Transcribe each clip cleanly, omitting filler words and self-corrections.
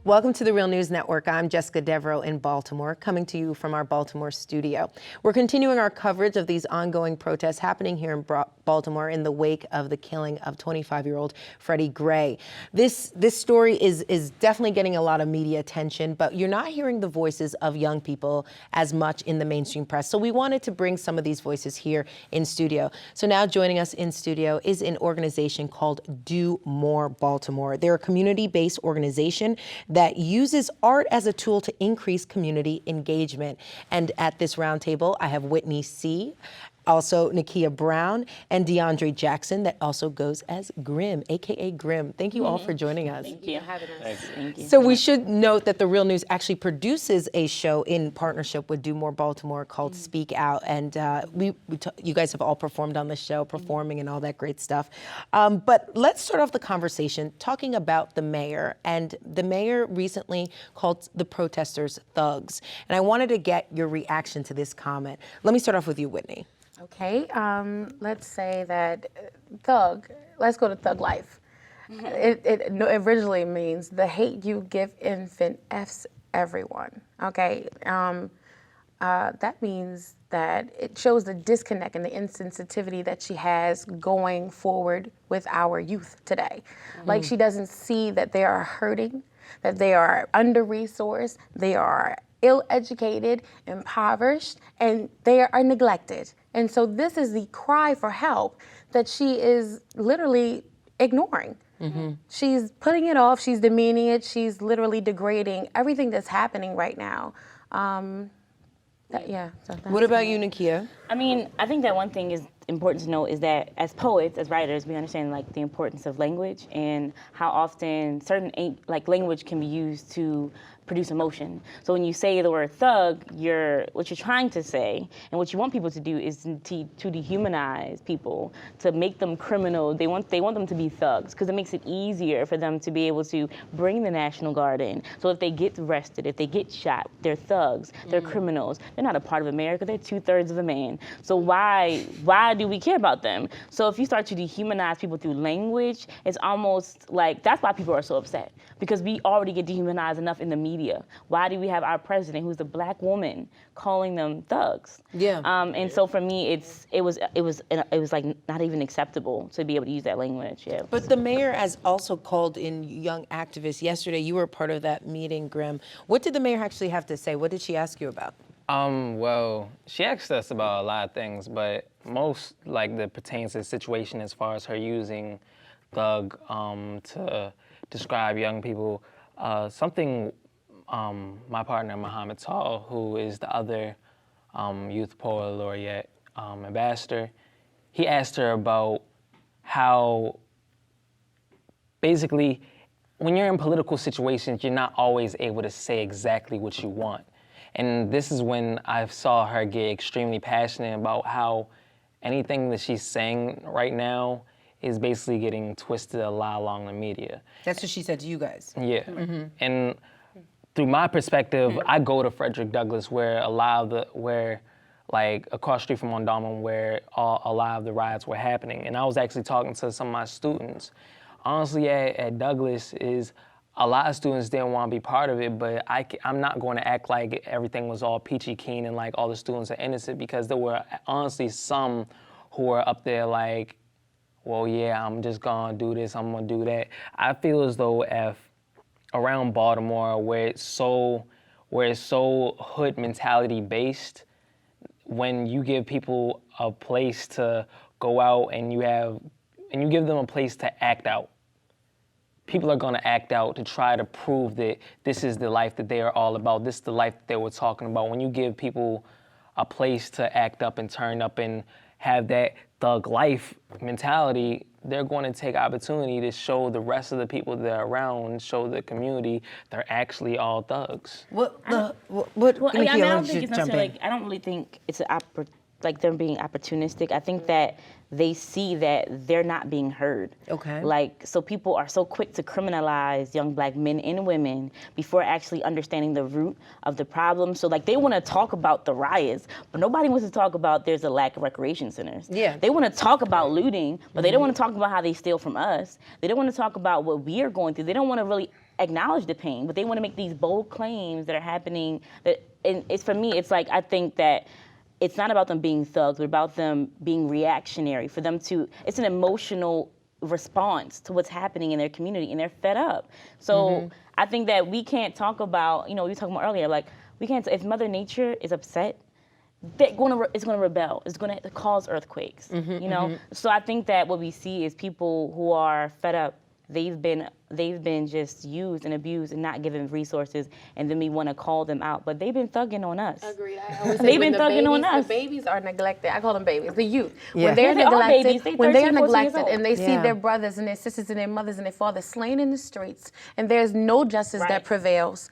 Welcome to the Real News Network. I'm Jessica Devereaux in Baltimore, coming to you from our Baltimore studio. We're continuing our coverage of these ongoing protests happening here in Baltimore in the wake of the killing of 25-year-old Freddie Gray. This story is definitely getting a lot of media attention, but you're not hearing the voices of young people as much in the mainstream press. So we wanted to bring some of these voices here in studio. So now joining us in studio is an organization called Dew More Baltimore. They're a community-based organization that uses art as a tool to increase community engagement. And at this roundtable, I have Whitney C., also Nakia Brown, and DeAndre Jackson, that also goes as Grim, AKA Grim. Thank you all for joining us. Thank you for having us. Thank you. So we should note that the Real News actually produces a show in partnership with Dew More Baltimore called Speak Out, and you guys have all performed on the show, performing and all that great stuff. But let's start off the conversation talking about the mayor, and the mayor recently called the protesters thugs, and I wanted to get your reaction to this comment. Let me start off with you, Whitney. Okay, let's say that thug, let's go to thug life. It originally means the hate you give infant F's everyone, okay? That means that it shows the disconnect and the insensitivity that she has going forward with our youth today. Like, she doesn't see that they are hurting, that they are under-resourced, they are ill-educated, impoverished, and they are neglected. And so this is the cry for help that she is literally ignoring. She's putting it off, she's demeaning it, she's literally degrading everything that's happening right now. What about you, Nakia? I mean, I think that one thing is important to note is that as poets, as writers, we understand like the importance of language and how often certain language can be used to produce emotion. So when you say the word thug, what you're trying to say and what you want people to do is to dehumanize people, to make them criminal. They want them to be thugs because it makes it easier for them to be able to bring the National Guard in. So if they get arrested, if they get shot, they're thugs, they're criminals. They're not a part of America, they're 2/3 of a man. So why do we care about them? So if you start to dehumanize people through language, it's almost like, that's why people are so upset, because we already get dehumanized enough in the media. Why do we have our president, who's a black woman, calling them thugs? Yeah. And so for me, it was like not even acceptable to be able to use that language. Yeah. But the mayor has also called in young activists. Yesterday, you were part of that meeting, Grim. What did the mayor actually have to say? What did she ask you about? Well, she asked us about a lot of things, but most that pertains to the situation as far as her using thug to describe young people. Something my partner, Muhammad Tall, who is the other Youth Poet Laureate ambassador, he asked her about how basically when you're in political situations, you're not always able to say exactly what you want. And this is when I saw her get extremely passionate about how anything that she's saying right now is basically getting twisted a lot along the media. That's what she said to you guys. Yeah. And through my perspective, I go to Frederick Douglass, where across the street from Mondawmin, where a lot of the riots were happening. And I was actually talking to some of my students. Honestly, at Douglass a lot of students didn't want to be part of it, but I'm not going to act like everything was all peachy keen and like all the students are innocent, because there were honestly some who were up there like, well, yeah, I'm just gonna do this, I'm gonna do that. I feel as though if around Baltimore, where it's so hood mentality based, when you give people a place to go out and you give them a place to act out, people are gonna act out to try to prove that this is the life that they are all about, this is the life that they were talking about. When you give people a place to act up and turn up and have that thug life mentality, they're going to take opportunity to show the rest of the people that are around, show the community they're actually all thugs. I don't think it's necessarily I don't really think it's an like them being opportunistic. I think that they see that they're not being heard. Okay. Like, so people are so quick to criminalize young black men and women before actually understanding the root of the problem. So like they want to talk about the riots, but nobody wants to talk about there's a lack of recreation centers. Yeah. They want to talk about looting, but they don't want to talk about how they steal from us. They don't want to talk about what we are going through. They don't want to really acknowledge the pain, but they want to make these bold claims that are happening. And it's, for me, it's like, I think that it's not about them being thugs, but about them being reactionary. For them to, it's an emotional response to what's happening in their community, and they're fed up. So I think that we can't talk about, we were talking about earlier, like, we can't, if Mother Nature is upset, it's going to rebel. It's going to cause earthquakes, So I think that what we see is people who are fed up. They've been just used and abused and not given resources, and then we want to call them out. But they've been thugging on us. Agreed. I always say They've when been the thugging on babies- us. The babies are neglected. I call them babies. The youth. Yeah. When they're Yeah, they are neglected, babies. They when they're 13, 14 years neglected, old. and they see Yeah. their brothers and their sisters and their mothers and their fathers slain in the streets, and there's no justice that Right. prevails,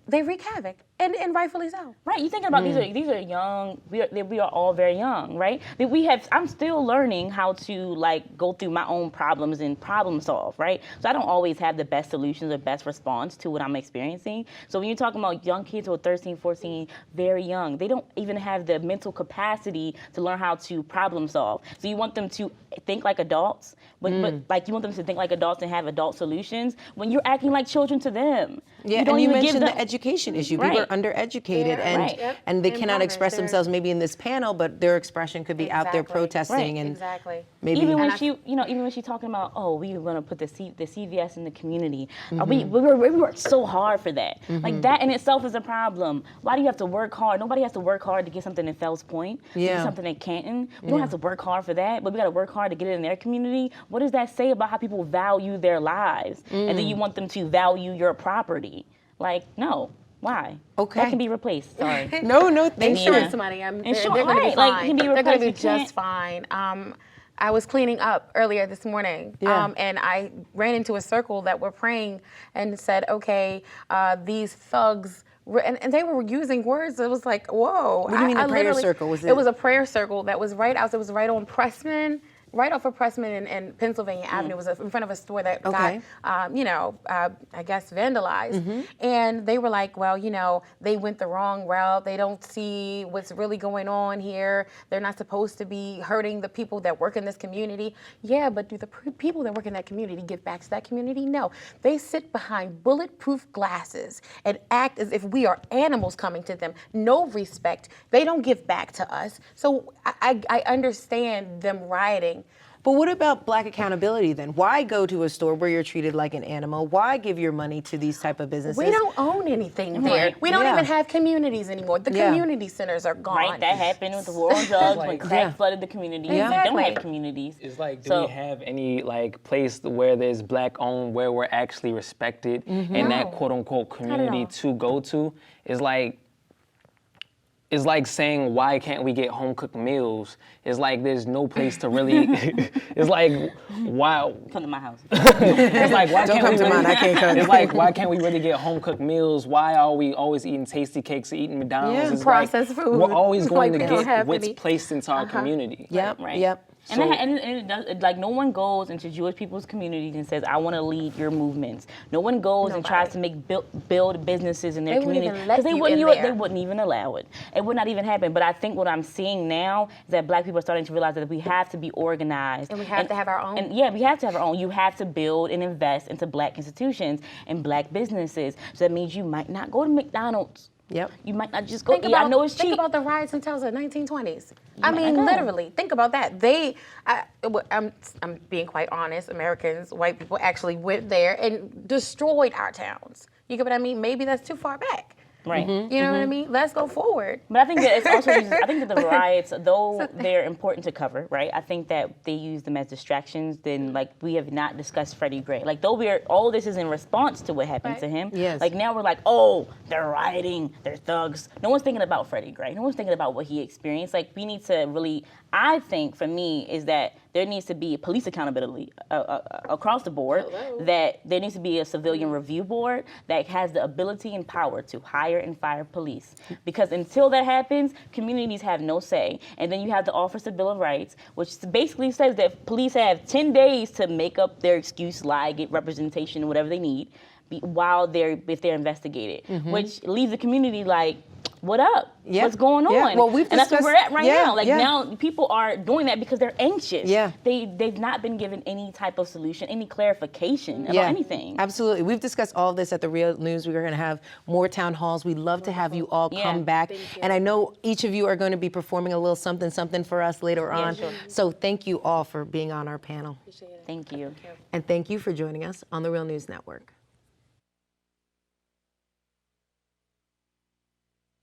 they wreak havoc, and rightfully so. Right, you're thinking about these are young. We are all very young, right? I'm still learning how to like go through my own problems and problem solve, right? So I don't always have the best solutions or best response to what I'm experiencing. So when you're talking about young kids who are 13, 14, very young, they don't even have the mental capacity to learn how to problem solve. So you want them to think like adults, but like you want them to think like adults and have adult solutions when you're acting like children to them. Yeah, don't and you even give mentioned the them- education issue. Right. People are undereducated, Yeah, and right. Yep. and they cannot Empowerment, express they're- themselves maybe in this panel, but their expression could be out there Exactly. protesting Right. and Exactly. maybe Even when And I- she, even when she's talking about, oh, we want to put the CVS in the community. We worked so hard for that. Like that in itself is a problem. Why do you have to work hard? Nobody has to work hard to get something in Fells Point, to Yeah. get something in Canton. We don't have to work hard for that, but we got to work hard to get it in their community. What does that say about how people value their lives? And then you want them to value your property. Like, no. Why? Okay. That can be replaced. Sorry. no, thank you. Insurance money. They're going to right, be like, fine. can be They're going to be replaced. You just fine. I was cleaning up earlier this morning, Yeah. and I ran into a circle that were praying and said, okay, these thugs, and they were using words that was like, whoa. What do you mean a prayer literally- circle? Was It it- was a prayer circle that was right out. It was right on Pressman. Right off of Pressman and Pennsylvania Avenue. It was in front of a store that Okay. got, I guess vandalized. And they were like, well, they went the wrong route. They don't see what's really going on here. They're not supposed to be hurting the people that work in this community. Yeah, but do the people that work in that community give back to that community? No. They sit behind bulletproof glasses and act as if we are animals coming to them. No respect. They don't give back to us. So I understand them rioting. But what about Black accountability then? Why go to a store where you're treated like an animal? Why give your money to these type of businesses? We don't own anything there. Right. We don't Yeah. even have communities anymore. The Yeah. community centers are gone. Right, that happened with the war on drugs when crack Yeah. flooded the community. Yeah. We don't Exactly. have communities. It's like, do So- we have any like place where there's Black owned, where we're actually respected, and that No. quote unquote community all. to go to? It's like saying, why can't we get home cooked meals? It's like there's no place to really. It's like, why? Come to my house. It's like, why Don't can't come we to really, mine, I can't cook. It's like, why can't we really get home cooked meals? Why are we always eating tasty cakes or eating McDonald's? Yeah. It's Processed like, food. We're always going Like to we don't get have what's any. placed into our community. Yep, Right. yep. And, it does, like, no one goes into Jewish people's communities and says, I want to lead your movements. No one goes and tries to build businesses in their They wouldn't community. even let they you wouldn't in they there. wouldn't even allow it. It would not even happen. But I think what I'm seeing now is that Black people are starting to realize that we have to be organized. And we have to have our own. And yeah, we have to have our own. You have to build and invest into Black institutions and Black businesses. So that means you might not go to McDonald's. Yep. You might not just go. I know it's cheap. Think about the riots in Tulsa, 1920s. I might mean, not go. literally, think about that. I'm being quite honest. Americans, white people, actually went there and destroyed our towns. You get what I mean? Maybe that's too far back. Right. You know what I mean? Let's go forward. But I think that it's also I think that the riots, though they're important to cover, right? I think that they use them as distractions. Then, like, we have not discussed Freddie Gray. Like, though all this is in response to what happened to him. Yes. Like, now we're like, oh, they're rioting, they're thugs. No one's thinking about Freddie Gray. No one's thinking about what he experienced. Like, we need to really. I think for me is that there needs to be police accountability across the board, that there needs to be a civilian review board that has the ability and power to hire and fire police. Because until that happens, communities have no say. And then you have the Officer Bill of Rights, which basically says that police have 10 days to make up their excuse, lie, get representation, whatever they need, if they're investigated, which leaves the community like, what up? Yeah. What's going on? Yeah. Well, and that's where we're at right now. Like, yeah. now people are doing that because they're anxious. Yeah. They've not been given any type of solution, any clarification about anything. Absolutely. We've discussed all of this at the Real News. We're going to have more town halls. We'd love to have you all come back. And I know each of you are going to be performing a little something for us later on. Sure. So thank you all for being on our panel. Thank you. And thank you for joining us on the Real News Network.